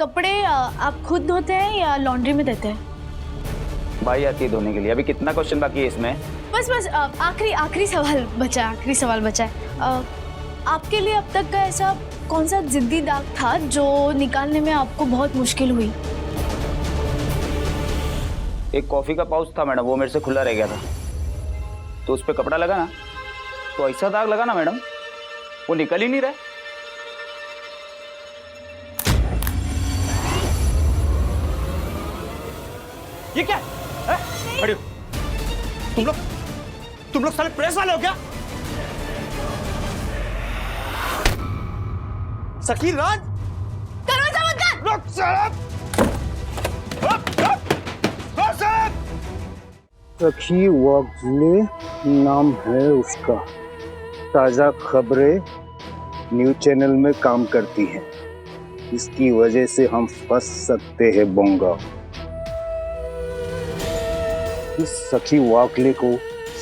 कपड़े आप खुद धोते हैं या लॉन्ड्री में देते हैं? भाई आती है धोने के लिए। अभी कितना क्वेश्चन बाकी है इसमें? बस आखिरी सवाल बचा है। आपके लिए अब तक का ऐसा कौन सा जिद्दी दाग था जो निकालने में आपको बहुत मुश्किल हुई? एक कॉफी का पाउच था मैडम, वो मेरे से खुला रह गया था, तो उस पर कपड़ा लगा ना, तो ऐसा दाग लगा ना मैडम, वो निकल ही नहीं रहा। ये क्या है? खड़ी हो। तुम लोग साले प्रेस वाले हो क्या? सकील राज, दरवाजा बंद कर। रुक साहब। सखी वाकले नाम है उसका। ताजा खबरें न्यूज चैनल में काम करती हैं। इसकी वजह से हम फंस सकते हैं बोंगा। इस सखी वाकले को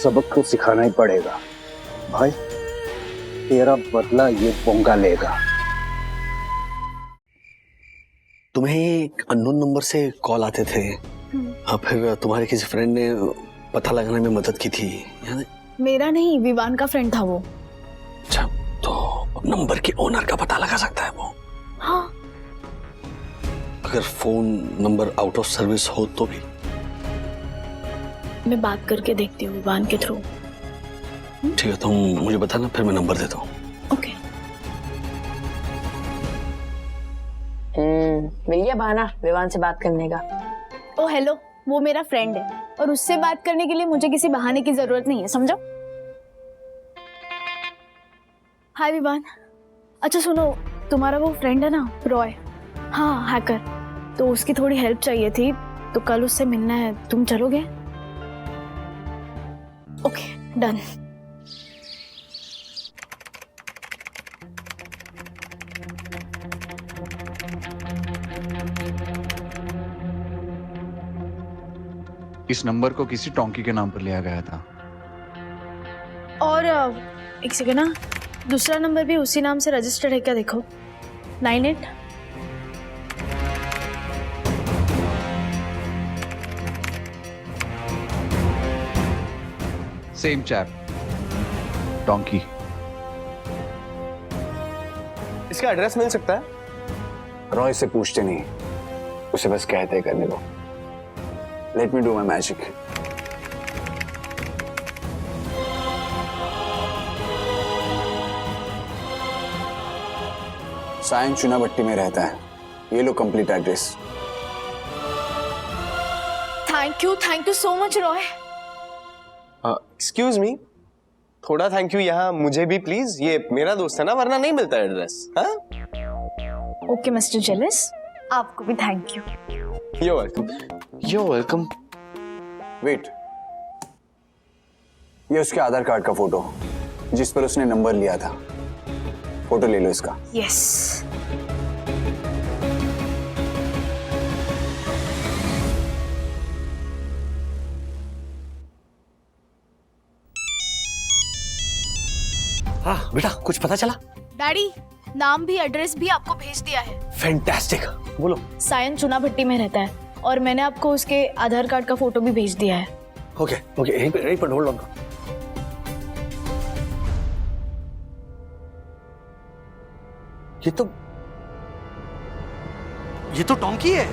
सबक तो सिखाना ही पड़ेगा। भाई तेरा बदला ये बोंगा लेगा। तुम्हें एक अननोन नंबर से कॉल आते थे, फिर तुम्हारे किसी फ्रेंड ने पता लगाने में मदद की थी, याद है? मेरा नहीं, विवान का फ्रेंड था वो। अच्छा, तो नंबर के ओनर का पता लगा सकता है वो? हाँ। अगर phone number out of service हो तो भी? मैं बात करके देखती हूँ विवान के थ्रू। ठीक है, तुम मुझे बताना, फिर मैं नंबर देता हूँ। ओके। मिल गया बहाना विवान से बात करने का। ओ हेलो, वो मेरा फ्रेंड है और उससे बात करने के लिए मुझे किसी बहाने की जरूरत नहीं है, समझो? हाय विवान। अच्छा सुनो, तुम्हारा वो फ्रेंड है ना रॉय, हाँ हैकर, तो उसकी थोड़ी हेल्प चाहिए थी, तो कल उससे मिलना है, तुम चलोगे? Okay done. इस नंबर को किसी टोंकी के नाम पर लिया गया था। और एक सेकेंड ना, दूसरा नंबर भी उसी नाम से रजिस्टर्ड है क्या, देखो। 98 सेम चैप, टोंकी। इसका एड्रेस मिल सकता है? रॉय से पूछते नहीं, उसे बस कहते करने दो। Let me do my magic. Sion Chunabhatti में रहता है, ये लो complete address. Thank you so much Roy. Excuse me, थोड़ा थैंक यू यहाँ मुझे भी प्लीज। ये मेरा दोस्त है ना, वरना नहीं मिलता एड्रेस। हाँ, ओके मिस्टर जेलस, आपको भी thank you. You're welcome. You're welcome. Wait, ये उसके आधार कार्ड का फोटो जिस पर उसने नंबर लिया था, फोटो ले लो इसका। यस। हाँ बेटा, कुछ पता चला? डैडी, नाम भी एड्रेस भी आपको भेज दिया है। फैंटास्टिक, बोलो। सायन चुनाभट्टी में रहता है और मैंने आपको उसके आधार कार्ड का फोटो भी भेज दिया है। ओके यहीं पर होल्ड ऑन। ये तो टोंकी है।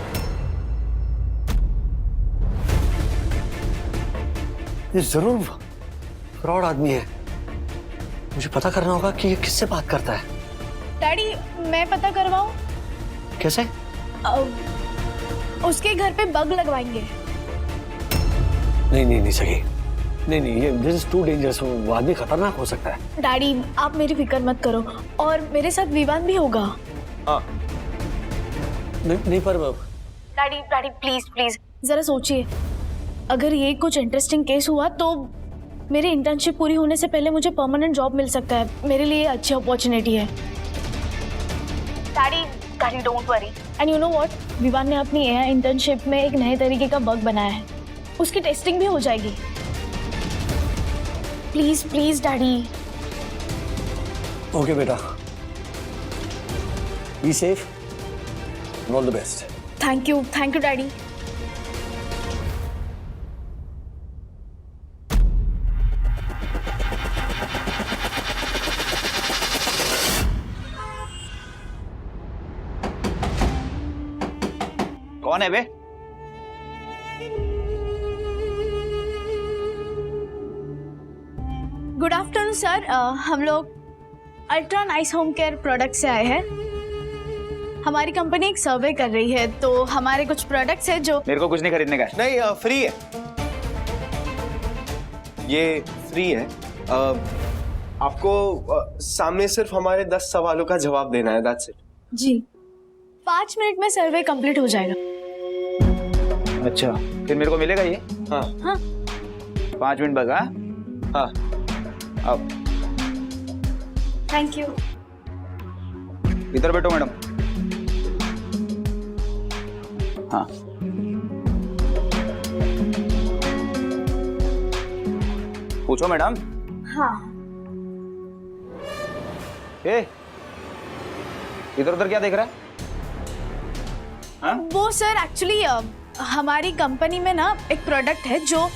ये जरूर फ्रॉड आदमी है। मुझे पता करना होगा कि ये किससे बात करता है। डैडी, मैं पता करवाऊं? कैसे? उसके घर पे बग लगवाएंगे। नहीं सही। नहीं, ये दिस इज टू डेंजरस। वो आदमी खतरनाक हो सकता है। डैडी, आप मेरी फिक्र मत करो, और मेरे साथ विवान भी होगा। नहीं पर डैडी प्लीज जरा सोचिए, अगर ये कुछ इंटरेस्टिंग केस हुआ तो मेरी इंटर्नशिप पूरी होने से पहले मुझे परमानेंट जॉब मिल सकता है। मेरे लिए अच्छी अपॉर्चुनिटी है। Daddy don't worry. And you know what, Vivaan ने अपनी एआई इंटर्नशिप में एक नए तरीके का बग बनाया है, उसकी टेस्टिंग भी हो जाएगी। Please daddy. ओके बेटा, be safe. All the best. Thank you daddy. कौन है बे? Good afternoon sir. हम लोग ultra nice home care product से आए हैं। हमारी कंपनी एक सर्वे कर रही है, तो हमारे कुछ प्रोडक्ट्स हैं जो मेरे को कुछ नहीं खरीदने का है। नहीं, फ्री है, ये फ्री है। आपको सामने सिर्फ हमारे 10 सवालों का जवाब देना है, दैट्स इट। जी 5 मिनट में सर्वे कंप्लीट हो जाएगा। अच्छा, फिर मेरे को मिलेगा ये? हाँ हाँ 5 मिनट बस। हाँ हाँ। अब थैंक यू। इधर बैठो मैडम। हाँ पूछो मैडम। हाँ ए इधर उधर क्या देख रहा है? हाँ? वो सर एक्चुअली हमारी कंपनी में ना एक प्रोडक्ट है जो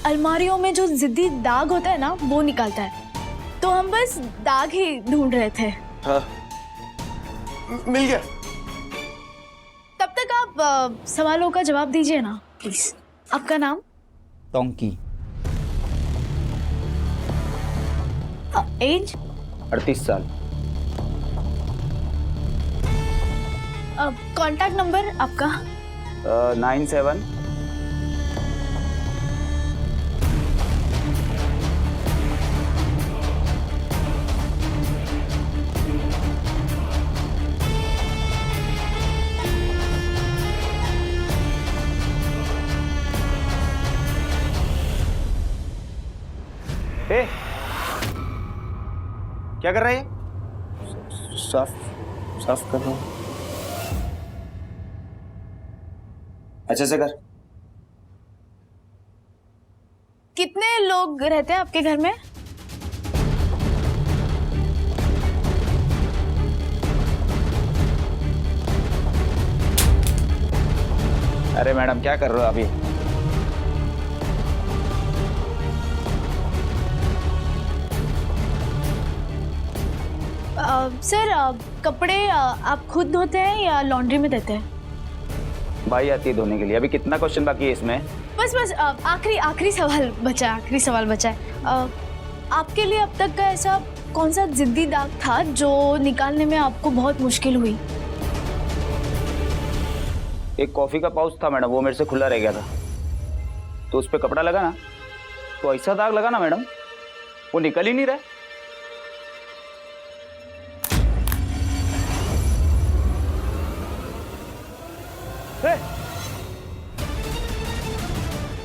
अलमारियों में जो जिद्दी दाग होता है ना वो निकालता है, तो हम बस दाग ही ढूंढ रहे थे। हाँ मिल गया। तब तक आप सवालों का जवाब दीजिए ना प्लीज। आपका नाम? टोंकी। एज? 38 साल। कांटेक्ट नंबर आपका? 97 ए क्या कर रहा है ये? साफ कर रहा हूँ। अच्छे से कर। कितने लोग रहते हैं आपके घर में? अरे मैडम क्या कर रहे हो अभी? सर कपड़े आप खुद धोते हैं या लॉन्ड्री में देते हैं? भाई आती है धोने के लिए। अभी कितना क्वेश्चन बाकी है इसमें? बस आखिरी सवाल बचा है। आपके लिए अब तक का ऐसा कौन सा जिद्दी दाग था जो निकालने में आपको बहुत मुश्किल हुई? एक कॉफी का पाउच था मैडम, वो मेरे से खुला रह गया था, तो उस पर कपड़ा लगा ना तो ऐसा दाग लगा ना मैडम, वो निकल ही नहीं रहा।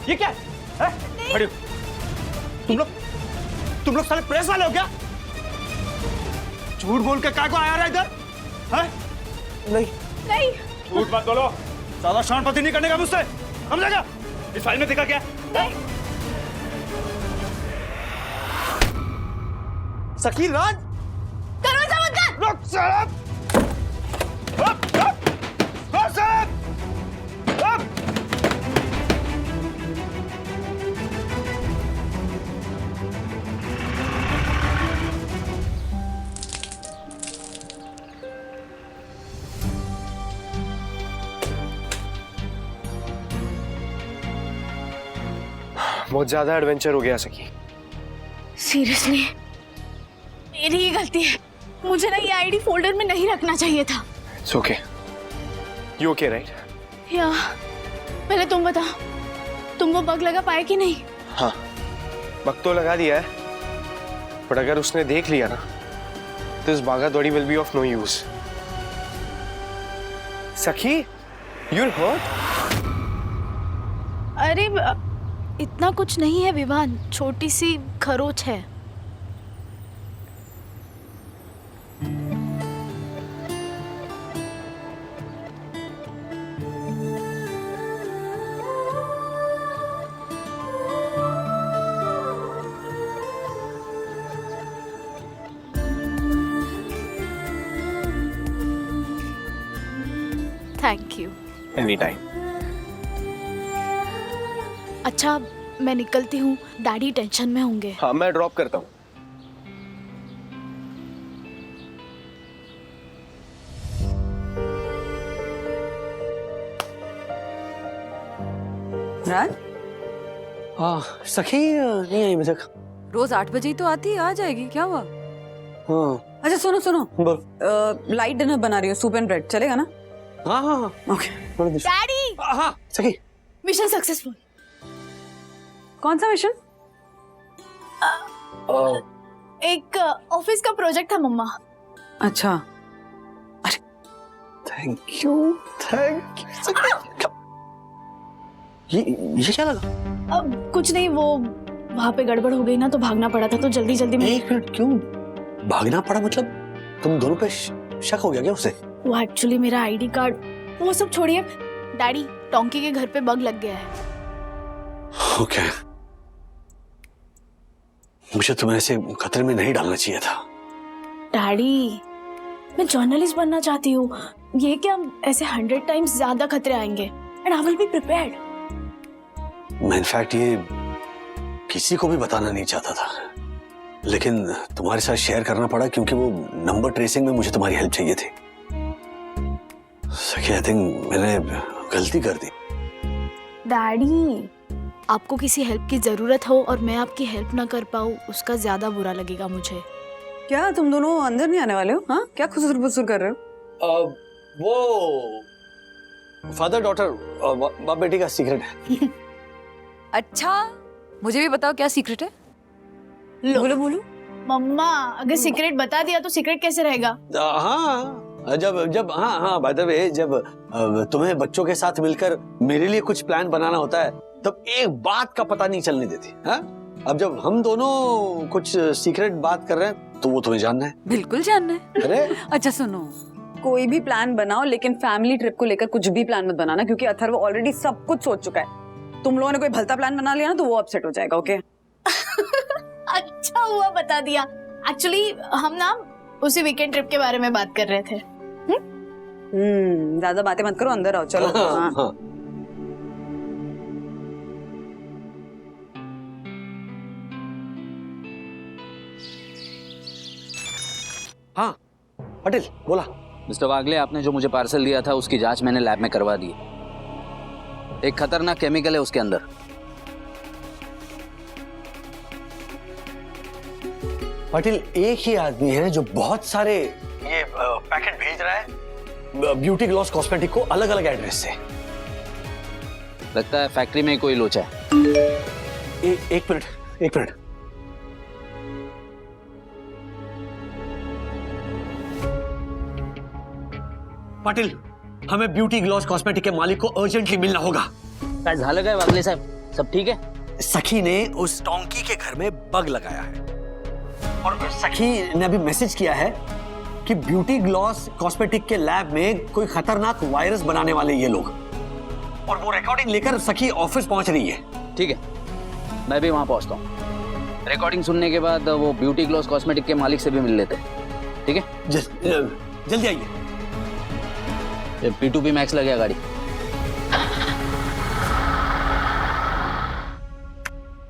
ये क्या है? खड़ी हो। तुम लोग साले प्रेस वाले हो क्या? झूठ बोल के क्या को आया रहा इधर? हैं? नहीं झूठ मत बोलो, ज्यादा शानपति नहीं करने का मुझसे, समझेगा? इस फाइल में देखा क्या? शकील राज, दरवाजा बंद कर। रुक साहब। बहुत ज्यादा एडवेंचर हो गया सकी। सीरियसली मेरी ही गलती है, मुझे ना ये आईडी फोल्डर में नहीं रखना चाहिए था। It's okay, you okay right? या पहले तुम बता, तुम वो बग लगा पाए कि नहीं? हाँ बग तो लगा दिया है, बट अगर उसने देख लिया ना तो इस भागा दौड़ी will be of no use. Sakhi you're hurt? अरे इतना कुछ नहीं है विवान, छोटी सी खरोच है। Thank you. Any time. अच्छा मैं निकलती हूँ, डैडी टेंशन में होंगे। हाँ मैं ड्रॉप करता हूँ। राज, सखी नहीं आई अभी तक। रोज 8 बजे ही तो आती है, आ जाएगी, क्या हुआ? हाँ अच्छा सुनो सुनो, बोल। लाइट डिनर बना रही हो, सूप एंड ब्रेड चलेगा ना? हाँ हाँ हाँ ओके। डैडी हाँ सखी। Mission successful. कौन सा मिशन? एक ऑफिस का प्रोजेक्ट था मम्मा। अच्छा, थैंक यू सखी। ये क्या लगा? अब कुछ नहीं, वो वहाँ पे गड़बड़ हो गई ना तो भागना पड़ा था, तो जल्दी जल्दी में। एक मिनट, क्यों भागना पड़ा? मतलब तुम दोनों पे शक हो गया क्या उसे? वो एक्चुअली मेरा आईडी कार्ड, वो सब छोड़िए डैडी, टोंकी के घर पे बग लग गया है। ओके, मुझे तुम्हें ऐसे खतरे में नहीं डालना चाहिए था। डैडी मैं जर्नलिस्ट बनना चाहती हूँ, ये क्या ऐसे 100 टाइम्स ज्यादा खतरे आएंगे, and I will be prepared. मैं इनफैक्ट ये किसी को भी बताना नहीं चाहता था, लेकिन तुम्हारे साथ शेयर करना पड़ा क्योंकि वो नंबर ट्रेसिंग में मुझे तुम्हारी हेल्प चाहिए थी। सखी आई थिंक मैंने गलती कर दी। डैडी आपको किसी हेल्प की जरूरत हो और मैं आपकी हेल्प ना कर पाऊँ, उसका ज्यादा बुरा लगेगा मुझे। क्या तुम दोनों अंदर नहीं आने वाले हो? हाँ, क्या खुसुर फुसुर कर रहे हो? वो फादर डॉटर बाप बेटी का सीक्रेट है। अच्छा, मुझे भी बताओ क्या सीक्रेट है? बोलो बोलो। मम्मा अगर सीक्रेट बता दिया तो सीक्रेट कैसे रहेगा? हाँ, जब हाँ बाय द वे, जब तुम्हें बच्चों के साथ मिलकर मेरे लिए कुछ प्लान बनाना होता है तब एक बात का पता नहीं चलने देती। हाँ, अब जब हम दोनों कुछ सीक्रेट बात कर रहे हैं तो वो तुम्हें जानना है। बिल्कुल जानना है। अरे अच्छा सुनो, कोई भी प्लान बनाओ लेकिन फैमिली ट्रिप को लेकर कुछ भी प्लान मत बनाना, क्योंकि अथर्व ऑलरेडी सब कुछ सोच चुका है। तुम लोगों ने कोई भलता प्लान बना लिया ना तो वो अपसेट हो जाएगा। ओके? अच्छा हुआ बता दिया। एक्चुअली हम ना उसी वीकेंड ट्रिप के बारे में बात कर रहे थे। ज्यादा बातें मत करो, अंदर आओ चलो। हाँ। हाँ पटेल बोला। मिस्टर वागले, आपने जो मुझे पार्सल दिया था उसकी जांच मैंने लैब में करवा दी। एक खतरनाक केमिकल है उसके अंदर। पटेल एक ही आदमी है जो बहुत सारे ये पैकेट भेज रहा है ब्यूटी ग्लॉस कॉस्मेटिक को अलग अलग एड्रेस से। लगता है फैक्ट्री में कोई लोचा है। एक मिनट। पाटिल, हमें ब्यूटी ग्लॉस कॉस्मेटिक के मालिक को अर्जेंटली मिलना होगा। काय झालं काय वागले साहब, सब ठीक है? सखी ने उस टोंकी के घर में बग लगाया है और सखी ने अभी मैसेज किया है कि ब्यूटी ग्लॉस कॉस्मेटिक के लैब में कोई खतरनाक वायरस बनाने वाले ये लोग, और वो रिकॉर्डिंग लेकर सखी ऑफिस पहुंच रही है। ठीक है, मैं भी वहां पहुंचता हूँ। रिकॉर्डिंग सुनने के बाद वो ब्यूटी ग्लॉस कॉस्मेटिक के मालिक से भी मिल लेते हैं। ठीक है, जल्दी आइए। P2P मैक्स लग गया गाड़ी।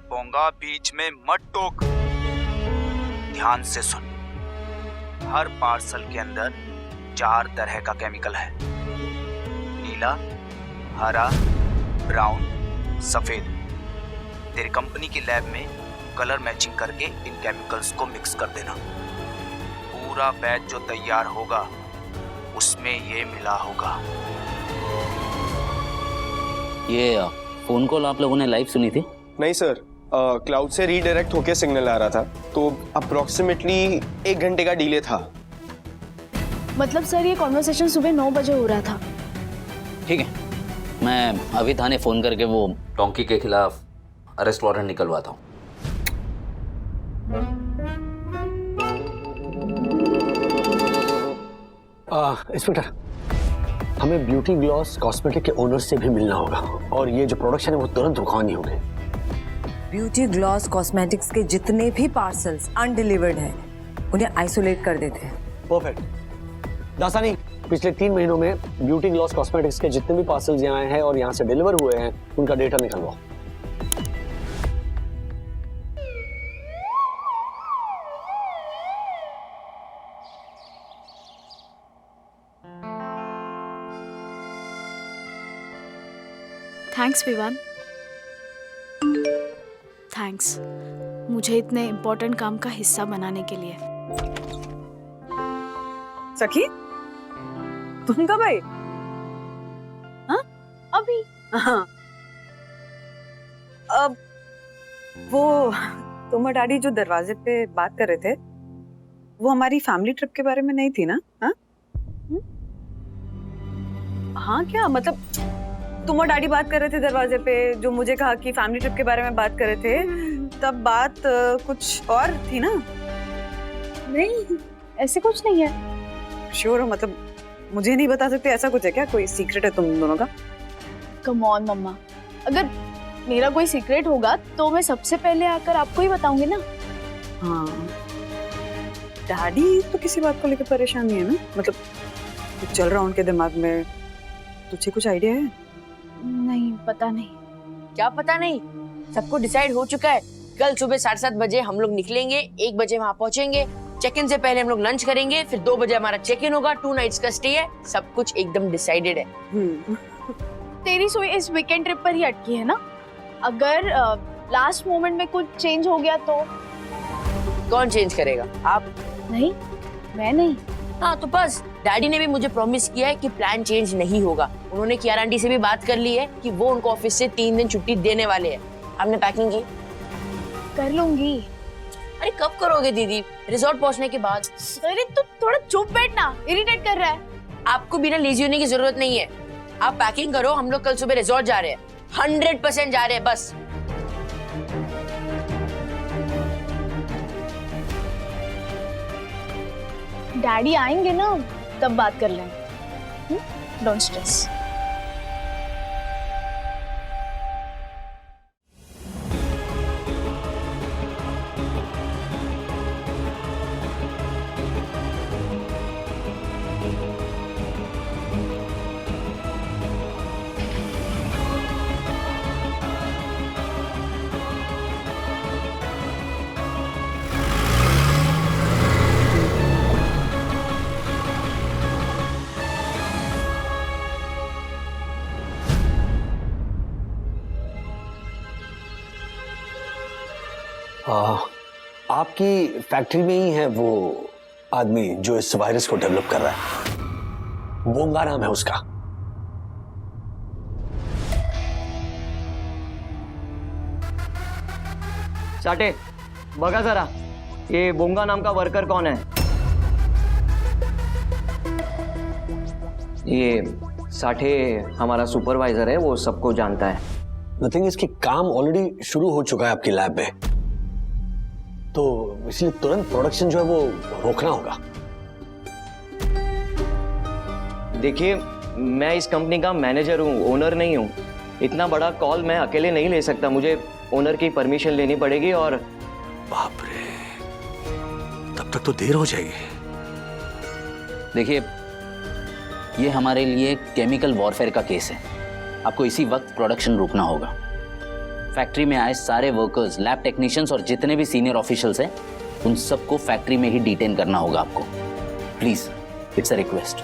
पोंगा बीच में मत टोक, ध्यान से सुन। हर पार्सल के अंदर 4 तरह का केमिकल है, नीला, हरा, ब्राउन, सफेद। तेरी कंपनी की लैब में कलर मैचिंग करके इन केमिकल्स को मिक्स कर देना। पूरा बैच जो तैयार होगा उसमें ये मिला होगा। ये फोन कॉल आप लोगों ने लाइव सुनी थी? नहीं सर, क्लाउड से रीडायरेक्ट होके सिग्नल आ रहा था, तो अप्रोक्सीमेटली 1 घंटे का डिले था। मतलब सर ये कॉन्वर्सेशन सुबह 9 बजे हो रहा था। ठीक है, मैं अभी थाने फोन करके वो टोंकी के खिलाफ अरेस्ट वारंट निकलवाता हूँ। इंस्पेक्टर, हमें ब्यूटी ग्लॉस कॉस्मेटिक के ओनर से भी मिलना होगा और ये जो प्रोडक्शन है वो तुरंत रुकवानी होगी। ब्यूटी ग्लॉस कॉस्मेटिक्स के जितने भी पार्सल्स अनडिलीवर्ड हैं उन्हें आइसोलेट कर देते हैं। परफेक्ट। दासानी, पिछले 3 महीनों में ब्यूटी ग्लॉस कॉस्मेटिक्स के जितने भी पार्सल्स यहाँ आए हैं और यहाँ से डिलीवर हुए हैं उनका डेटा निकलवाओ। थैंक्स विवान, थैंक्स मुझे इतने इम्पोर्टेंट काम का हिस्सा बनाने के लिए। सखी तुम कब आई? हाँ अभी। हाँ अब वो तुम और डैडी जो दरवाजे पे बात कर रहे थे वो हमारी फैमिली ट्रिप के बारे में नहीं थी ना? हाँ हाँ क्या मतलब तुम और डैडी बात कर रहे थे दरवाजे पे, जो मुझे कहा कि फैमिली ट्रिप के बारे में बात कर रहे थे, तब बात कुछ और थी ना? नहीं ऐसे कुछ नहीं है। श्योर हो? मतलब मुझे नहीं बता सकते ऐसा कुछ है क्या? कोई सीक्रेट है तुम दोनों का? कम ऑन मम्मा, अगर मेरा कोई सीक्रेट होगा तो मैं सबसे पहले आकर आपको ही बताऊंगी ना। हाँ डैडी तो किसी बात को लेकर परेशान नहीं है ना? मतलब कुछ चल रहा उनके दिमाग में, तुझे कुछ आइडिया है? नहीं पता नहीं। क्या पता नहीं? सबको डिसाइड हो चुका है। कल सुबह 7:30 बजे हम लोग निकलेंगे, 1 बजे वहाँ पहुँचेंगे, चेक इन से पहले हम लोग लंच करेंगे, फिर 2 बजे हमारा चेक इन होगा, 2 नाइट्स का स्टे है, सब कुछ एकदम डिसाइडेड है। तेरी सुई इस वीकेंड ट्रिप पर ही अटकी है ना? अगर लास्ट मोमेंट में कुछ चेंज हो गया तो? कौन चेंज करेगा? आप? नहीं मैं नहीं। हाँ तो बस डैडी ने भी मुझे प्रॉमिस किया है कि प्लान चेंज नहीं होगा। उन्होंने कियारा आंटी से भी बात कर ली है कि वो उनको ऑफिस से 3 दिन छुट्टी देने वाले हैं। आपने पैकिंग की? कर लूंगी। अरे कब करोगे दीदी? रिजॉर्ट पहुंचने के बाद। अरे तू थोड़ा चुप बैठना, इरिटेट कर रहा है। आपको बिना लेजी होने की जरूरत नहीं है। आप पैकिंग करो, हम लोग कल सुबह रिजॉर्ट जा रहे हैं, 100% जा रहे हैं बस। डैडी आएंगे ना तब बात कर लेंगे। Don't stress. आपकी फैक्ट्री में ही है वो आदमी जो इस वायरस को डेवलप कर रहा है, बोंगा नाम है उसका। साठे बघा जरा, ये बोंगा नाम का वर्कर कौन है? ये साठे हमारा सुपरवाइजर है, वो सबको जानता है। नथिंग, इसकी काम ऑलरेडी शुरू हो चुका है आपकी लैब में, तो इसलिए तुरंत प्रोडक्शन जो है वो रोकना होगा। देखिए मैं इस कंपनी का मैनेजर हूँ, ओनर नहीं हूँ। इतना बड़ा कॉल मैं अकेले नहीं ले सकता, मुझे ओनर की परमिशन लेनी पड़ेगी। और बाप रे, तब तक तो देर हो जाएगी। देखिए ये हमारे लिए केमिकल वॉरफेयर का केस है, आपको इसी वक्त प्रोडक्शन रोकना होगा। फैक्ट्री में आए सारे वर्कर्स, लैब टेक्नीशियंस और जितने भी सीनियर ऑफिशियल्स हैं उन सबको फैक्ट्री में ही डिटेन करना होगा आपको। Please, it's a request.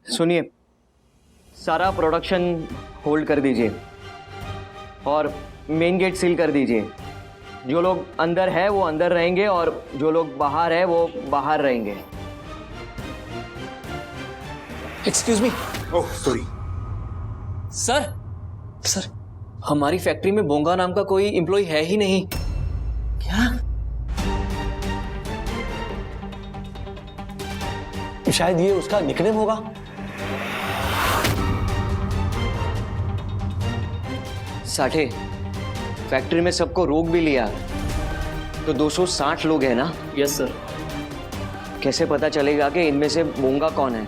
सुनिए, सारा प्रोडक्शन होल्ड कर दीजिए और मेन गेट सील कर दीजिए। जो लोग अंदर है वो अंदर रहेंगे और जो लोग बाहर है वो बाहर रहेंगे। Excuse me. Oh sorry sir, sir हमारी फैक्ट्री में बोंगा नाम का कोई एम्प्लॉय है ही नहीं। क्या? शायद ये उसका निकनेम होगा। साठे, फैक्ट्री में सबको रोक भी लिया तो 260 लोग हैं ना? Yes sir. कैसे पता चलेगा कि इनमें से बोंगा कौन है?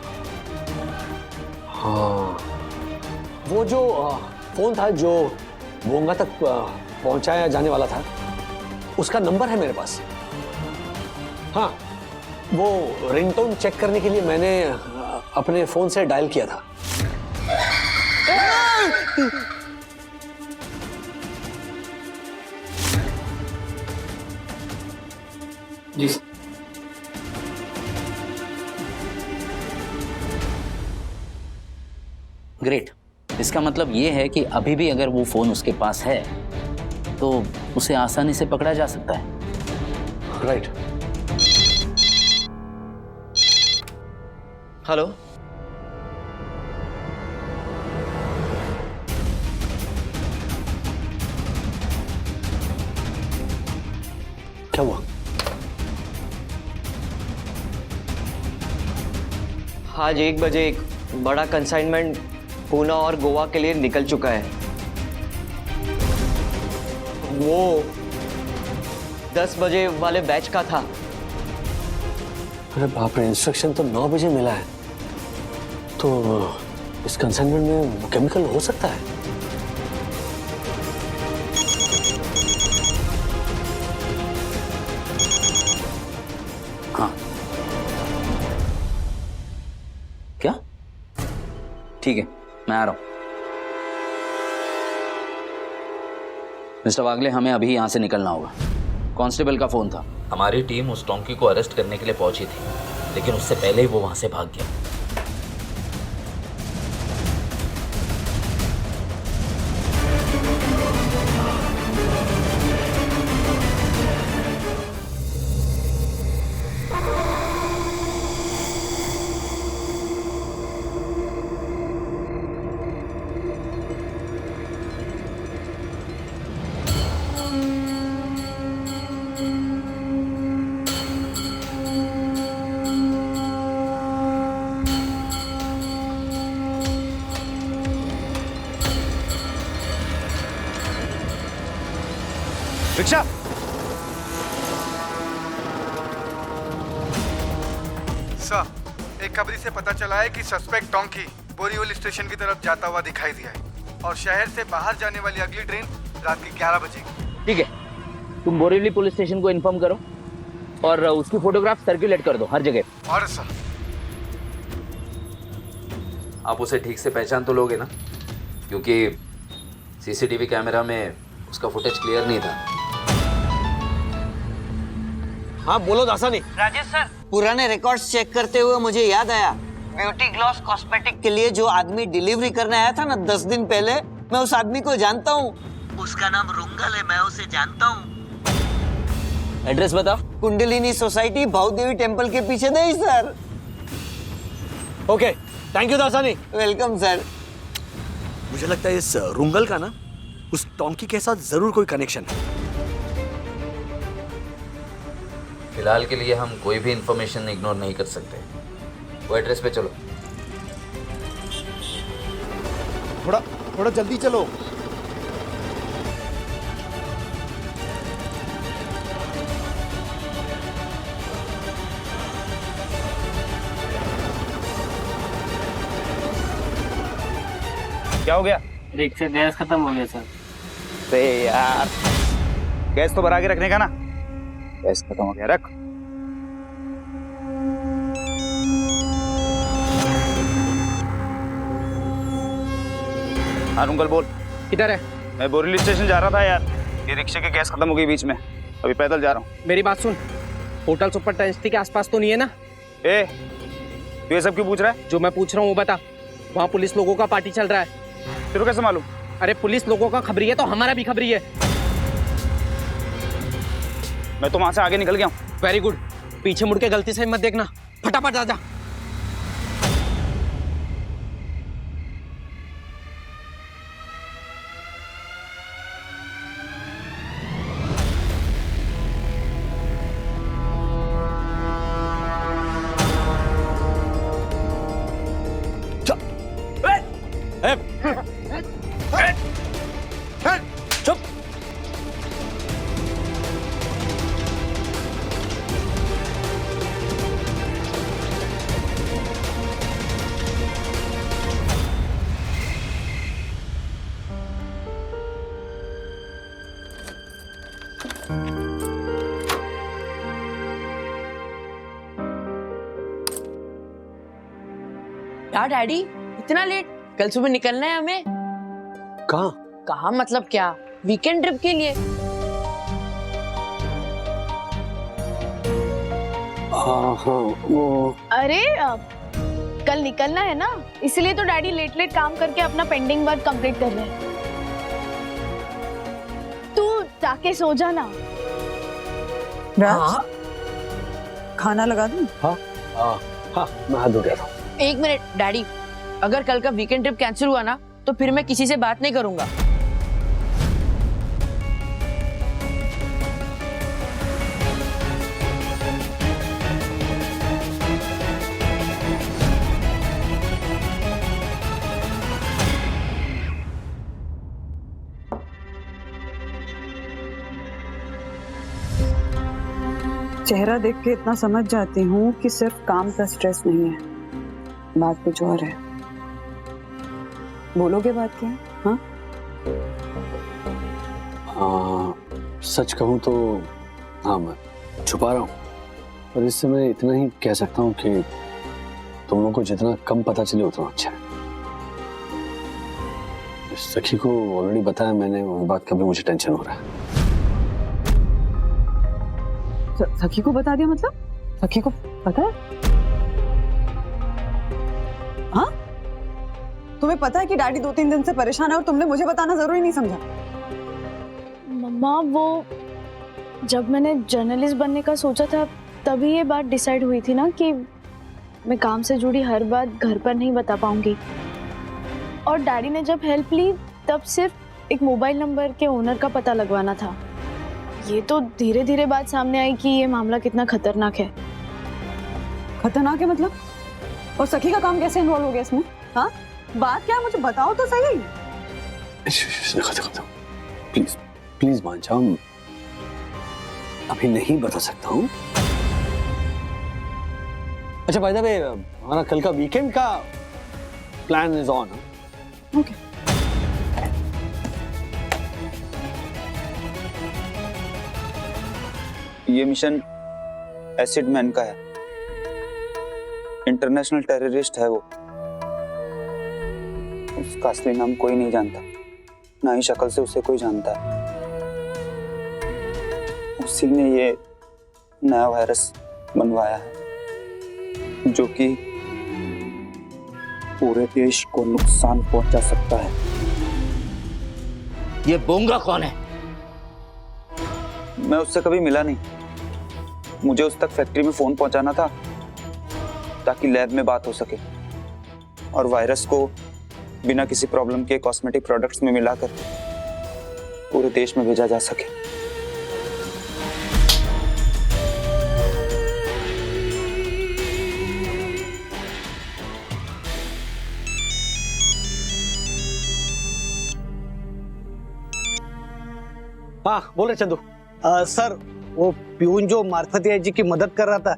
हाँ, वो जो फोन था जो बोंगा तक पहुंचाया जाने वाला था, उसका नंबर है मेरे पास। हाँ, वो रिंगटोन चेक करने के लिए मैंने अपने फोन से डायल किया था। जी ग्रेट। इसका मतलब ये है कि अभी भी अगर वो फोन उसके पास है तो उसे आसानी से पकड़ा जा सकता है। राइट। हेलो, क्या हुआ? आज 1 बजे एक बड़ा कंसाइनमेंट पूना और गोवा के लिए निकल चुका है। वो 10 बजे वाले बैच का था। अरे बाप रे, इंस्ट्रक्शन तो 9 बजे मिला है, तो इस कंसाइनमेंट में केमिकल हो सकता है। हाँ, क्या? ठीक है, मैं आ रहा हूं। मिस्टर वागले, हमें अभी यहां से निकलना होगा। कांस्टेबल का फोन था। हमारी टीम उस टोंकी को अरेस्ट करने के लिए पहुंची थी, लेकिन उससे पहले ही वो वहां से भाग गया। रिक्शा! सर, एक खबरी से पता चला है कि सस्पेक्ट टोंकी बोरीवली स्टेशन की तरफ जाता हुआ दिखाई दिया है और शहर से बाहर जाने वाली अगली ट्रेन रात के 11 बजे की। ठीक है, तुम बोरीवली पुलिस स्टेशन को इन्फॉर्म करो और उसकी फोटोग्राफ सर्कुलेट कर दो हर जगह। और सर, आप उसे ठीक से पहचान तो लोगे ना, क्योंकि सीसीटीवी कैमरा में उसका फुटेज क्लियर नहीं था। हाँ बोलो दासानी। राजेश सर, पुराने रिकॉर्ड्स चेक करते हुए मुझे याद आया, ब्यूटी ग्लॉस कॉस्मेटिक के लिए जो आदमी डिलीवरी करने आया था ना 10 दिन पहले, मैं उस आदमी को जानता हूँ। उसका नाम रुंगल है, मैं उसे जानता हूँ। एड्रेस बताओ। कुंडलिनी सोसाइटी, भावदेवी टेम्पल के पीछे। नहीं sir. Okay, thank you Dasani. Welcome sir. मुझे लगता है इस रुंगल का ना उस टोंकी के साथ जरूर कोई कनेक्शन है। फिलहाल के लिए हम कोई भी इंफॉर्मेशन इग्नोर नहीं कर सकते। वो एड्रेस पे चलो। थोड़ा जल्दी चलो। क्या हो गया? रिक्शा गैस खत्म हो गया सर। अरे यार, गैस तो भरा के रखने का ना। गैस खत्म हो गया, रख। हाँ रुंगल बोल। किधर है? मैं बोरीवली स्टेशन जा रहा था यार, ये रिक्शे की गैस खत्म हो गई बीच में, अभी पैदल जा रहा हूँ। मेरी बात सुन, होटल सुपर टेंसिटी के आसपास तो नहीं है ना? ए, तू ये सब क्यों पूछ रहा है? जो मैं पूछ रहा हूँ वो बता। वहाँ पुलिस लोगों का पार्टी चल रहा है। तेरे को कैसे मालूम? अरे पुलिस लोगों का खबरी है तो हमारा भी खबरी है। मैं तो वहां से आगे निकल गया हूँ। वेरी गुड, पीछे मुड़ के गलती से मत देखना, फटाफट आ जा। चुप। क्या डैडी इतना लेट? कल सुबह निकलना है हमें। कहाँ? कहाँ मतलब क्या? वीकेंड ट्रिप के लिए। हाँ वो अरे कल निकलना है ना, इसलिए तो डैडी लेट लेट काम करके अपना पेंडिंग वर्क कंप्लीट कर रहे हैं। तू जाके सो जा ना। हाँ? खाना लगा दूं? हाँ मैं हाथ धो गया था। एक मिनट डैडी, अगर कल का वीकेंड ट्रिप कैंसिल हुआ ना तो फिर मैं किसी से बात नहीं करूंगा। चेहरा देख के इतना समझ जाती हूँ कि सिर्फ काम का स्ट्रेस नहीं है, बात कुछ और है। बोलोगे बात क्या है? हाँ? सच कहूँ तो हाँ, मैं छुपा रहा हूँ, पर इससे मैं इतना ही कह सकता हूँ कि तुम लोगों को जितना कम पता चले उतना अच्छा है। सखी को ऑलरेडी बताया मैंने, उस बात का भी मुझे टेंशन हो रहा है। सखी को बता दिया मतलब? सखी को पता है? हाँ? तुम्हें पता है कि डैडी 2-3 दिन से परेशान है और तुमने मुझे बताना जरूरी नहीं समझा? मम्मा वो जब मैंने जर्नलिस्ट बनने का सोचा था तभी ये बात डिसाइड हुई थी ना कि मैं काम से जुड़ी हर बात घर पर नहीं बता पाऊंगी। और डैडी ने जब हेल्प ली तब सिर्फ एक मोबाइल नंबर के ओनर का पता लगवाना था। ये तो धीरे धीरे बात सामने आई कि ये मामला कितना खतरनाक है। खतरनाक है मतलब? और सखी का काम कैसे इन्वॉल्व हो गया इसमें? हाँ? बात क्या है मुझे बताओ तो सही। प्लीज प्लीज मान जाओ, अभी नहीं बता सकता हूँ। अच्छा बाय द वे, हमारा कल का वीकेंड का प्लान इज ऑन। ओके। ये मिशन एसिड मैन का है, इंटरनेशनल टेररिस्ट है वो। उसका असली नाम कोई नहीं जानता, ना ही शक्ल से उसे कोई जानता है। उसी ने ये नया वायरस बनवाया है जो कि पूरे देश को नुकसान पहुंचा सकता है। ये बोंगा कौन है? मैं उससे कभी मिला नहीं, मुझे उस तक फैक्ट्री में फोन पहुंचाना था ताकि लैब में बात हो सके और वायरस को बिना किसी प्रॉब्लम के कॉस्मेटिक प्रोडक्ट्स में मिलाकर पूरे देश में भेजा जा सके। हाँ बोल रहे चंदू। सर वो प्यून जो मार्फतिया जी की मदद कर रहा था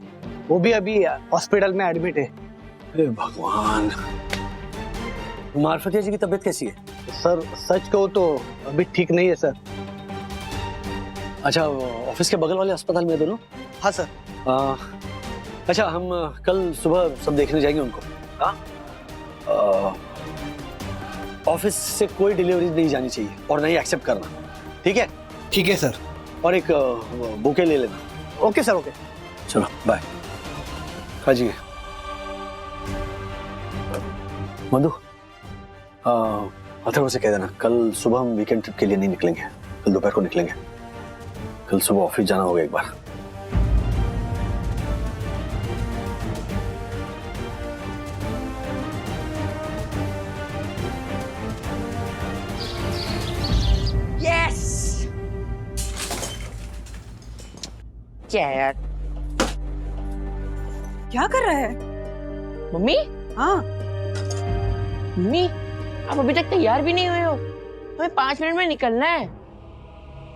वो भी अभी हॉस्पिटल में एडमिट है। अरे भगवान, मार्फतिया जी की तबीयत कैसी है? सर सच कहो तो अभी ठीक नहीं है सर। अच्छा, ऑफिस के बगल वाले अस्पताल में दोनों? हाँ सर। अच्छा, हम कल सुबह सब देखने जाएंगे उनको। हाँ, ऑफिस से कोई डिलीवरी नहीं जानी चाहिए और नहीं एक्सेप्ट करना, ठीक है? ठीक है सर। और एक बुके ले लेना। Okay sir, okay. चलो बाय। खाजिए मधु, अथर्व से कह देना कल सुबह हम वीकेंड ट्रिप के लिए नहीं निकलेंगे, कल दोपहर को निकलेंगे। कल सुबह ऑफिस जाना होगा एक बार। यस। क्या यार, क्या कर रहा है? मम्मी? हाँ मम्मी, आप अभी तक तैयार भी नहीं हुए हो। हमें 5 मिनट में निकलना है,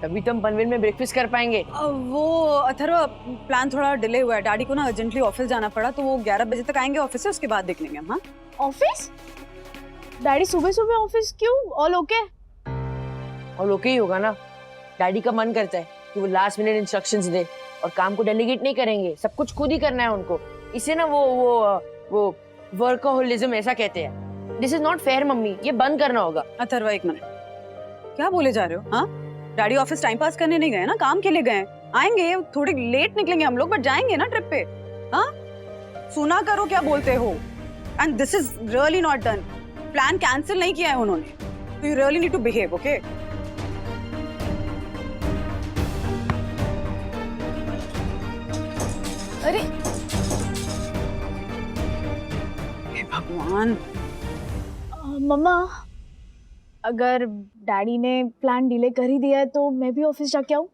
तभी तो हम पनवेल में ब्रेकफास्ट कर पाएंगे। वो अथर्व, प्लान थोड़ा डिले हुआ है। डैडी को ना अर्जेंटली ऑफिस जाना पड़ा, तो वो 11 बजे तक आएंगे ऑफिस से, उसके बाद देख लेंगे हम। हाँ ऑफिस? डैडी सुबह सुबह ऑफिस क्यों? All okay? और ओके ही होगा ना, डैडी का मन करता है कि वो लास्ट मिनट इंस्ट्रक्शंस दे और काम को डेलीगेट नहीं करेंगे, सब कुछ खुद ही करना है उनको। इसे ना वो वर्कहोलिज्म ऐसा कहते हैं। This is not fair mummy, ये बंद करना होगा। अथर्वा एक मिनट, क्या बोले जा रहे हो? हाँ, डैडी ऑफिस टाइम पास करने नहीं गए ना, काम के लिए गए। आएंगे, थोड़ी लेट निकलेंगे हम लोग, बट जाएंगे ना ट्रिप पे। हाँ, सुना करो क्या बोलते हो। And this is really not done. Plan cancel नहीं किया है उन्होंने, तो you really need to behave, okay? अरे भगवान। मम्मा, अगर डैडी ने प्लान डिले कर ही दिया है तो मैं भी ऑफिस जाके आऊँ?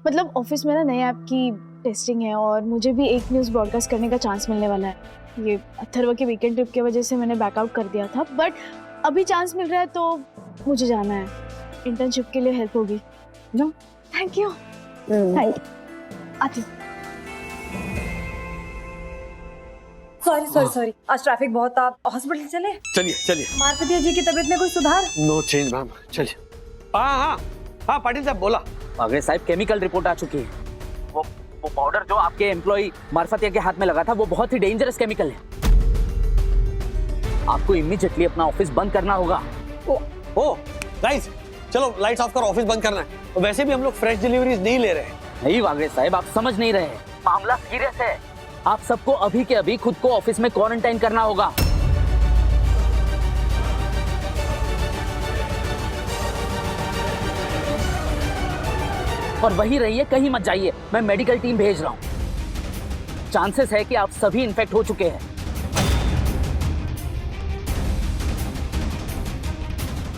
मतलब ऑफिस में ना नए ऐप की टेस्टिंग है और मुझे भी एक न्यूज़ ब्रॉडकास्ट करने का चांस मिलने वाला है। ये अथर्वा के वीकेंड ट्रिप की वजह से मैंने बैकआउट कर दिया था, बट अभी चांस मिल रहा है तो मुझे जाना है। इंटर्नशिप के लिए हेल्प होगी। No, thank you. आती हूँ। सॉरी, आज ट्रैफिक बहुत था। हॉस्पिटल चले? चलिए। मारपतिया जी की तबीयत में कोई सुधार? नो चेंज मैम, चलिए। हाँ पाटिल साहब बोला। अगर साहब केमिकल रिपोर्ट आ चुकी है। वो पाउडर जो आपके एम्प्लॉय मार्फतिया के हाथ में लगा था वो बहुत ही डेंजरस केमिकल है। आपको इमीडिएटली अपना ऑफिस बंद करना होगा। ओ गाइस, चलो लाइट्स ऑफ करो, ऑफिस बंद करना है। वैसे भी हम लोग फ्रेश डिलीवरीज नहीं ले रहे हैं। नहीं वागरे साहब, आप समझ नहीं रहे, मामला सीरियस है। आप सबको अभी के अभी खुद को ऑफिस में क्वारंटाइन करना होगा। और वही रहिए, कहीं मत जाइए, मैं मेडिकल टीम भेज रहा हूं। चांसेस है कि आप सभी इन्फेक्ट हो चुके हैं।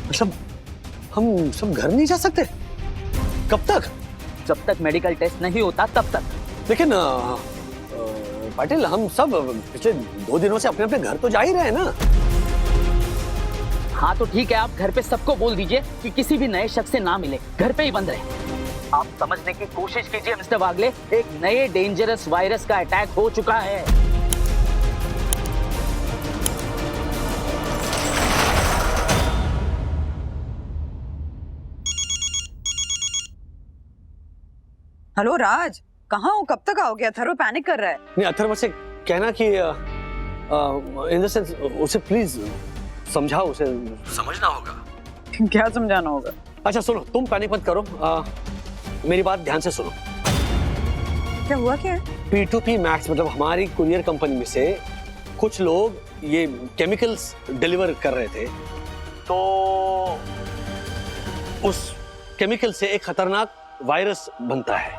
मतलब हम सब घर नहीं जा सकते? कब तक? जब तक मेडिकल टेस्ट नहीं होता तब तक। लेकिन पाटिल, हम सब पिछले 2 दिनों से अपने अपने घर तो जा ही रहे हैं ना। हाँ तो ठीक है, आप घर पे सबको बोल दीजिए कि किसी भी नए शख्स से ना मिले, घर पे ही बंद रहे। आप समझने की कोशिश कीजिए मिस्टर वागले, एक नए डेंजरस वायरस का अटैक हो चुका है। हेलो राज, कहाँ हो? कब तक आओगे? अथर्व पैनिक कर रहा है। नहीं, अथर्व से कहना कि इन द सेंस उसे प्लीज समझाओ, उसे समझना होगा। क्या समझाना होगा? अच्छा सुनो, तुम पैनिक मत करो, मेरी बात ध्यान से सुनो। क्या हुआ? क्या है? P2P मैक्स मतलब हमारी कुरियर कंपनी में से कुछ लोग ये केमिकल्स डिलीवर कर रहे थे, तो उस केमिकल से एक खतरनाक वायरस बनता है।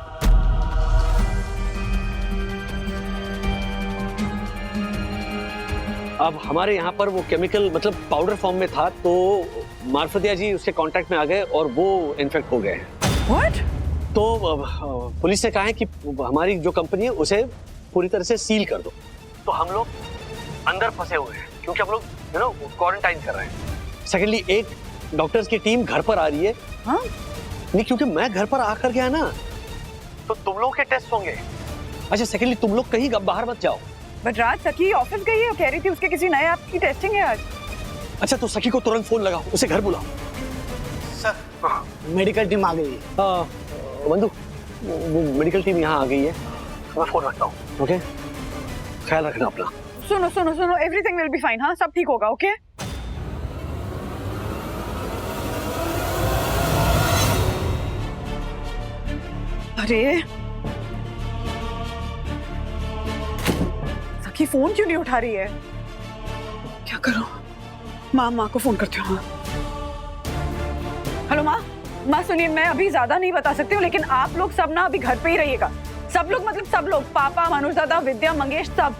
अब हमारे यहाँ पर वो केमिकल मतलब पाउडर फॉर्म में था, तो मार्फतिया जी उसके कांटेक्ट में आ गए और वो इन्फेक्ट हो गए हैं। What? तो पुलिस ने कहा है कि हमारी जो कंपनी है उसे पूरी तरह से सील कर दो। तो हम लोग अंदर फंसे हुए हैं क्योंकि हम लोग क्वारंटाइन कर रहे हैं। सेकेंडली, एक डॉक्टर्स की टीम घर पर आ रही है। हाँ? नहीं, क्योंकि मैं घर पर आकर गया ना, तो तुम लोग के टेस्ट होंगे। अच्छा, सेकेंडली तुम लोग कहीं बाहर मत जाओ। बट राज, सखी ऑफिस गई है, कह रही थी उसके किसी नए ऐप की टेस्टिंग है आज। अच्छा, तो सखी को तुरंत फोन लगाओ, उसे घर बुलाओ। सर, मेडिकल टीम आ गई है। बंधु, वो मेडिकल टीम यहाँ आ गई है, मैं फोन रखता हूँ। ओके, ख्याल रखना अपना। सुनो, एवरीथिंग विल बी फाइन। हाँ, सब ठीक होगा। ओके? अरे सखी फोन क्यों नहीं उठा रही है? क्या करूं? माँ को फोन करती हूँ। हेलो माँ, सुनिए, मैं अभी ज्यादा नहीं बता सकती हूँ, लेकिन आप लोग सब ना अभी घर पे ही रहिएगा। सब लोग मतलब सब लोग, पापा, मनोज दादा, विद्या, मंगेश, सब।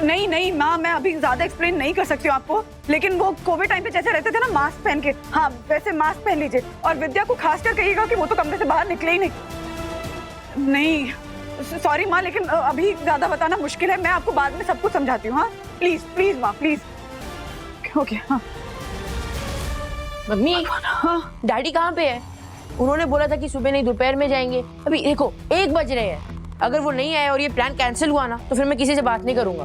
नहीं माँ, मैं अभी ज्यादा एक्सप्लेन नहीं कर सकती हूँ आपको, लेकिन वो कोविड टाइम पे जैसे रहते थे ना मास्क पहन के, हाँ वैसे मास्क पहन लीजिए। और विद्या को खासकर कहिएगा कि वो तो कमरे से बाहर निकले ही नहीं। सॉरी माँ, लेकिन अभी ज्यादा बताना मुश्किल है। मैं आपको बाद में सब कुछ समझाती हूँ। हाँ प्लीज माँ, प्लीज। ओके। हाँ मम्मी, हाँ डैडी कहाँ पे है? उन्होंने बोला था कि सुबह नहीं दोपहर में जाएंगे। अभी देखो 1 बज रहे हैं। अगर वो नहीं आए और ये प्लान कैंसिल हुआ ना, तो फिर मैं किसी से बात नहीं करूंगा।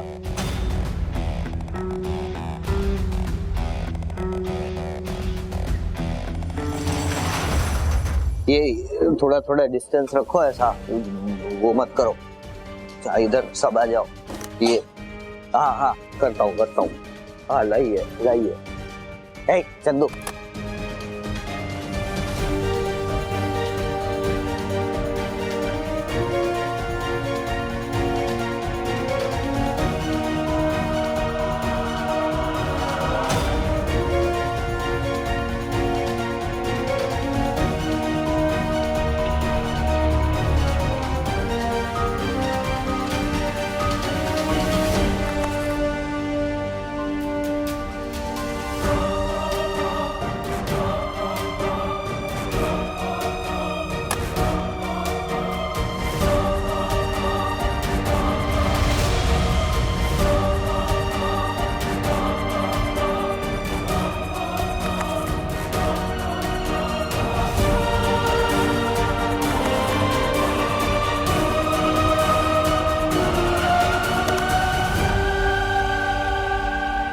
ये थोड़ा थोड़ा डिस्टेंस रखो, ऐसा वो मत करो। अच्छा इधर सब आ जाओ। ये हाँ करता हूँ। हाँ लाइए। ए चंदू,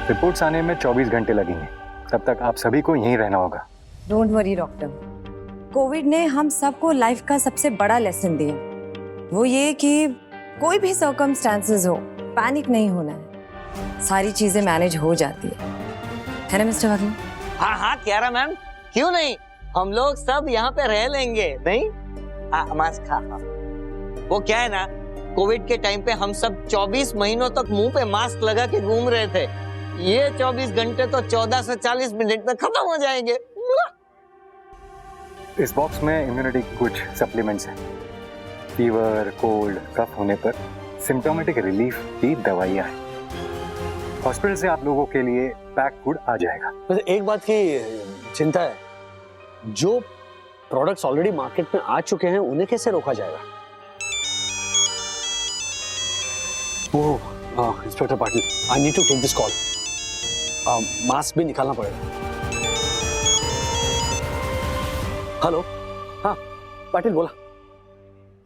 रिपोर्ट्स आने में 24 घंटे लगेंगे, तब तक आप सभी को यहीं रहना होगा। डोंट वरी डॉक्टर, कोविड ने हम सबको लाइफ का सबसे बड़ा लेसन दिया, वो ये कि कोई भी सर्कमस्टांसेस हो, पैनिक नहीं होना है, सारी चीजें मैनेज हो जाती है ना मिस्टर वागले? हाँ क्यारा मैम, क्यों नहीं, हम लोग सब यहाँ पे रह लेंगे, नहीं? मास्क खा। वो क्या है ना, कोविड के टाइम पे हम सब 24 महीनों तक मुंह पे मास्क लगा के घूम रहे थे। ये 24 घंटे तो 14 से 40 मिनट में खत्म हो जाएंगे। इस बॉक्स में इम्यूनिटी की कुछ सप्लीमेंट्स हैं। फीवर, कोल्ड, कफ होने पर सिम्टोमेटिक रिलीफ की दवाइयाँ हैं। हॉस्पिटल से आप लोगों के लिए पैक फूड आ जाएगा। वैसे एक बात की चिंता है, जो प्रोडक्ट्स ऑलरेडी मार्केट में आ चुके हैं उन्हें कैसे रोका जाएगा? Oh inspector Patil, I need to take this call. Mask भी निकालना पड़ेगा। हेलो, हाँ पाटिल बोला।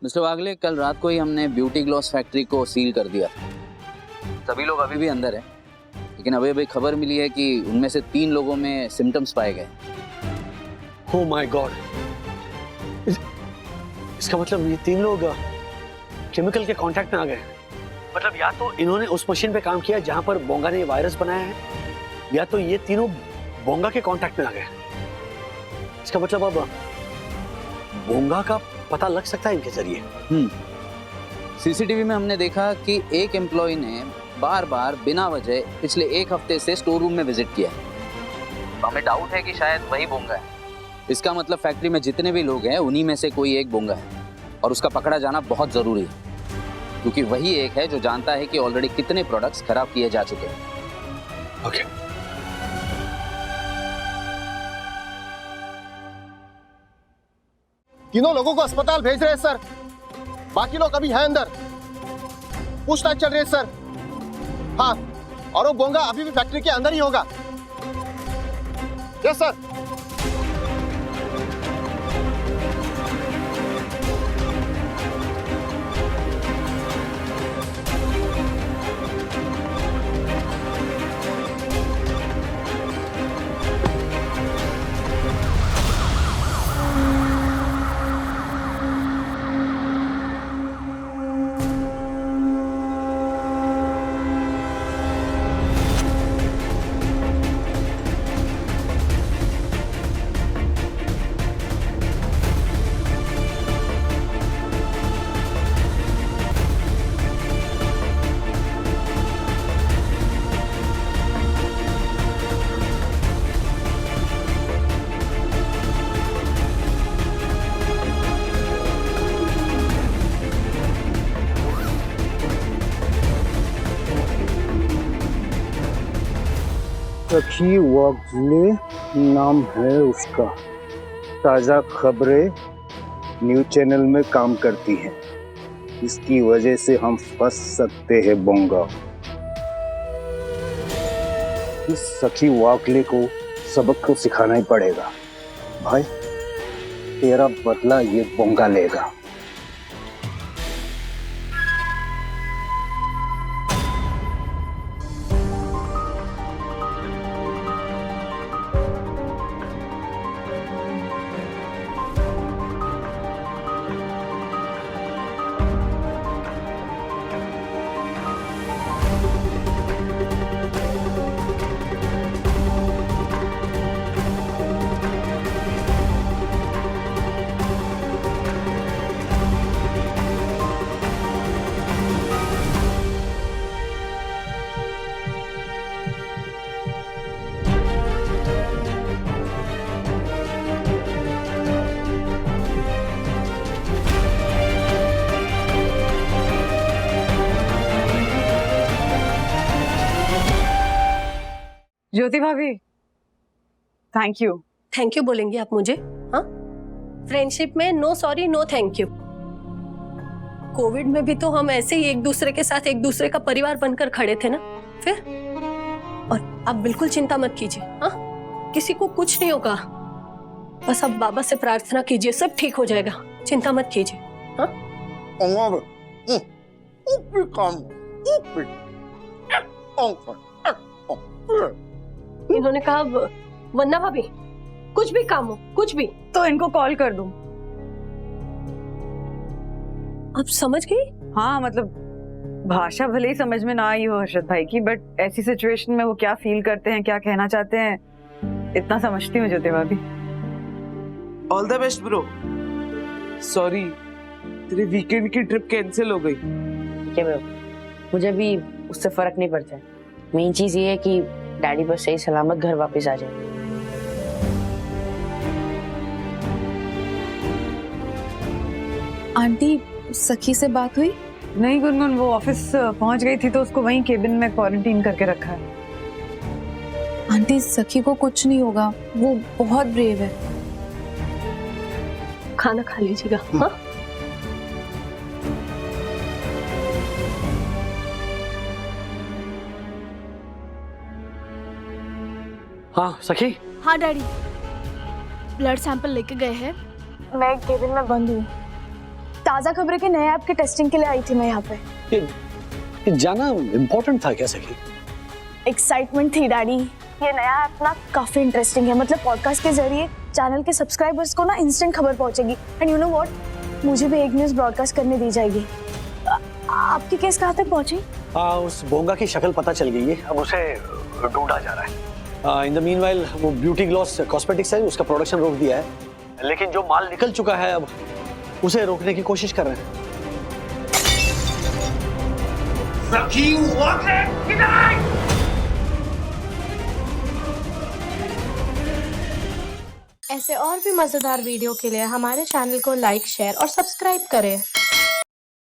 मिस्टर वागले, कल रात को ही हमने ब्यूटी ग्लॉस फैक्ट्री को सील कर दिया। सभी लोग अभी भी अंदर हैं, लेकिन अभी खबर मिली है कि उनमें से 3 लोगों में सिम्टम्स पाए गए। ओह माय गॉड, इसका मतलब ये 3 लोग केमिकल के कांटेक्ट में आ गए। मतलब या तो इन्होंने उस मशीन पे काम किया जहां पर बोंगा ने वायरस बनाया है, या तो ये तीनों बोंगा के कांटेक्ट में आ गए। इसका मतलब अब बोंगा का पता लग सकता है इनके जरिए। सीसीटीवी में हमने देखा कि एक एम्प्लॉय ने बार-बार बिना वजह पिछले 1 हफ्ते से स्टोर रूम में विजिट किया है। तो हमें डाउट है कि शायद वही बोंगा है। इसका मतलब फैक्ट्री में जितने भी लोग हैं उन्हीं में से कोई एक बोंगा है, और उसका पकड़ा जाना बहुत जरूरी है, क्योंकि वही एक है जो जानता है कि ऑलरेडी कितने प्रोडक्ट्स खराब किए जा चुके हैं। ओके। तीनों लोगों को अस्पताल भेज रहे हैं सर, बाकी लोग अभी हैं अंदर, पूछताछ चल रही है सर। हाँ, और वो बोंगा अभी भी फैक्ट्री के अंदर ही होगा। Yes sir. सखी वागले नाम है उसका। ताज़ा खबरें न्यूज चैनल में काम करती हैं, इसकी वजह से हम फंस सकते हैं बोंगा। इस सखी वागले को सबक तो सिखाना ही पड़ेगा। भाई तेरा बदला ये बोंगा लेगा। ज्योति भाभी, थैंक यू। थैंक यू बोलेंगे आप मुझे? हाँ, फ्रेंडशिप में no sorry no thank you. Covid में भी तो हम ऐसे ही एक दूसरे के साथ एक दूसरे का परिवार बनकर खड़े थे ना। फिर और आप बिल्कुल चिंता मत कीजिए। हाँ, किसी को कुछ नहीं होगा। बस आप बाबा से प्रार्थना कीजिए, सब ठीक हो जाएगा। चिंता मत कीजिए। हाँ, इन्होंने कहा वन्ना भाभी कुछ भी काम हो, कुछ भी तो इनको कॉल कर दूं। आप समझ गई? हाँ, मतलब भाषा भले ही समझ में ना आई हो हर्षद भाई की, बट ऐसी सिचुएशन में वो क्या फील करते हैं, क्या कहना चाहते हैं, इतना समझती हूँ ज्योति भाभी। All the best bro. Sorry, तेरे वीकेंड की ट्रिप कैंसिल हो गई। ठीक है ब्रो, मुझे भी उससे फर्क नहीं पड़ता है। मेन चीज ये है कि डैडी बस सही सलामत घर वापस आ जाए। आंटी, सखी से बात हुई? नहीं गुनगुन, वो ऑफिस पहुंच गई थी तो उसको वहीं केबिन में क्वारंटीन करके रखा है। आंटी, सखी को कुछ नहीं होगा, वो बहुत ब्रेव है। खाना खा लीजिएगा। हाँ, हाँ सखी। हाँ डैडी, ब्लड सैंपल लेके गए हैं। मैं केबिन में बंद हूँ। ताज़ा खबरें के नए ऐप की टेस्टिंग के लिए आई थी मैं यहाँ पे। ये जाना इम्पोर्टेंट था क्या सखी? एक्साइटमेंट थी डैडी। ये नया ऐप ना काफी इंटरेस्टिंग है। मतलब पॉडकास्ट के जरिए चैनल के सब्सक्राइबर्स को ना इंस्टेंट खबर पहुंचेगी। एंड यू नो व्हाट, मुझे भी एक न्यूज़ ब्रॉडकास्ट करने दी जाएगी। आपकी केस कहाँ तक पहुंची? हाँ, उस बोंगा की शक्ल पता चल गई है, अब उसे ढूंढा जा रहा है। इन द मीनवाइल वो ब्यूटी ग्लॉस कॉस्मेटिक्स है, उसका प्रोडक्शन रोक दिया है, लेकिन जो माल निकल चुका है अब उसे रोकने की कोशिश कर रहे हैं। ऐसे और भी मजेदार वीडियो के लिए हमारे चैनल को लाइक, शेयर और सब्सक्राइब करें।